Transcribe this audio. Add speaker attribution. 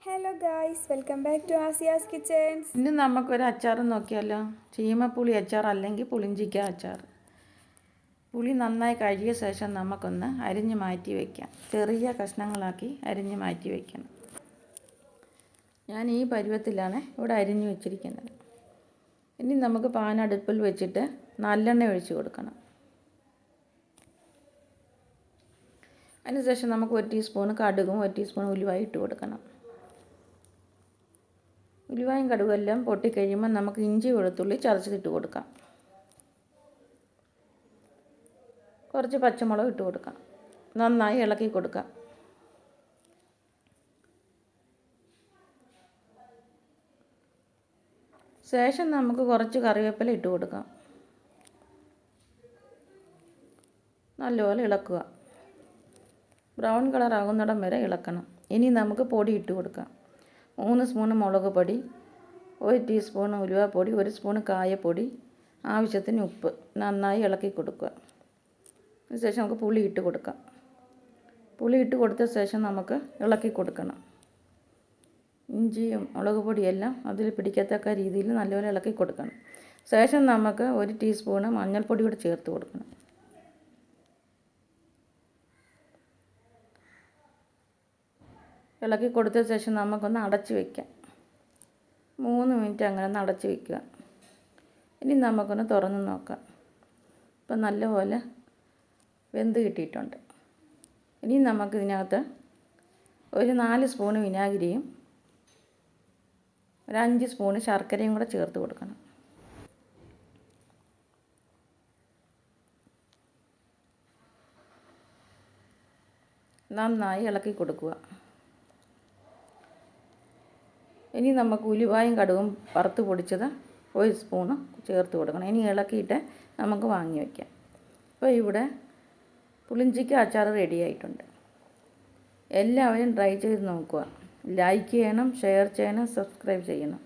Speaker 1: Hello guys, welcome back to Asiya's kitchens.
Speaker 2: ഇന്ന് നമുക്കൊരു അച്ചാർ നോക്കിയാലോ. ചീമപ്പുളി അച്ചാർ അല്ലെങ്കിൽ പുളിഞ്ചിക്ക അച്ചാർ. പുളി നന്നായി കഴുകിയ ശേഷം നമുക്കൊന്ന് അരിഞ്ഞ് മാറ്റി വയ്ക്കാം. ചെറിയ കഷ്ണങ്ങളാക്കി അരിഞ്ഞ് മാറ്റി വയ്ക്കണം. ഞാൻ ഈ പരുവത്തിലാണ് ഇവിടെ അരിഞ്ഞ് വെച്ചിരിക്കുന്നത്. ഇനി നമുക്ക് പാൻ അടുപ്പിൽ വെച്ചിട്ട് നല്ലെണ്ണ ഒഴിച്ച് കൊടുക്കണം. അതിനുശേഷം നമുക്ക് 1 ടീസ്പൂൺ കടുകും 1 ടീസ്പൂൺ ഉലുവയും ഇട്ട് കൊടുക്കണം. ഉലുവയും കടുകെല്ലാം പൊട്ടിക്കഴിയുമ്പോൾ നമുക്ക് ഇഞ്ചി വെളുത്തുള്ളി ചതച്ചിട്ട് കൊടുക്കാം. കുറച്ച് പച്ചമുളക് ഇട്ട് കൊടുക്കാം. നന്നായി ഇളക്കി കൊടുക്കാം. ശേഷം നമുക്ക് കുറച്ച് കറിവേപ്പില ഇട്ട് കൊടുക്കാം. നല്ലപോലെ ഇളക്കുക. ബ്രൗൺ കളർ ആകുന്നിടം വരെ ഇളക്കണം. ഇനി നമുക്ക് പൊടി ഇട്ട് കൊടുക്കാം. 3 സ്പൂൺ മുളക് പൊടി, 1 ടീസ്പൂൺ ഉലുവപ്പൊടി, 1 സ്പൂൺ കായപ്പൊടി, ആവശ്യത്തിന് ഉപ്പ്. നന്നായി ഇളക്കി കൊടുക്കുക. അതിനുശേഷം നമുക്ക് പുളി ഇട്ട് കൊടുക്കാം. പുളി ഇട്ട് കൊടുത്ത ശേഷം നമുക്ക് ഇളക്കി കൊടുക്കണം. ഇഞ്ചിയും മുളക് പൊടിയെല്ലാം അതിൽ പിടിക്കത്തക്ക രീതിയിൽ നല്ലപോലെ ഇളക്കി കൊടുക്കണം. ശേഷം നമുക്ക് 1 ടീസ്പൂൺ മഞ്ഞൾപ്പൊടി കൂടി ചേർത്ത് കൊടുക്കണം. ഇളക്കി കൊടുത്ത ശേഷം നമുക്കൊന്ന് അടച്ച് വയ്ക്കാം. 3 മിനിറ്റ് അങ്ങനെ ഒന്ന് അടച്ച് വയ്ക്കുക. ഇനി നമുക്കൊന്ന് തുറന്ന് നോക്കാം. ഇപ്പം നല്ലപോലെ വെന്ത് കിട്ടിയിട്ടുണ്ട്. ഇനി നമുക്കിതിനകത്ത് ഒരു 4 സ്പൂൺ വിനാഗിരിയും ഒരു 5 സ്പൂൺ ശർക്കരയും കൂടെ ചേർത്ത് കൊടുക്കണം. നന്നായി ഇളക്കി കൊടുക്കുക. ഇനി നമുക്ക് ഉലുവായും കടുകും വറുത്ത് പൊടിച്ചത് 1 സ്പൂണ് ചേർത്ത് കൊടുക്കണം. ഇനി ഇളക്കിയിട്ട് നമുക്ക് വാങ്ങി വയ്ക്കാം. അപ്പോൾ ഇവിടെ പുളിഞ്ചിക്ക അച്ചാർ റെഡി ആയിട്ടുണ്ട്. എല്ലാവരും ട്രൈ ചെയ്ത് നോക്കുക. ലൈക്ക് ചെയ്യണം, ഷെയർ ചെയ്യണം, സബ്സ്ക്രൈബ് ചെയ്യണം.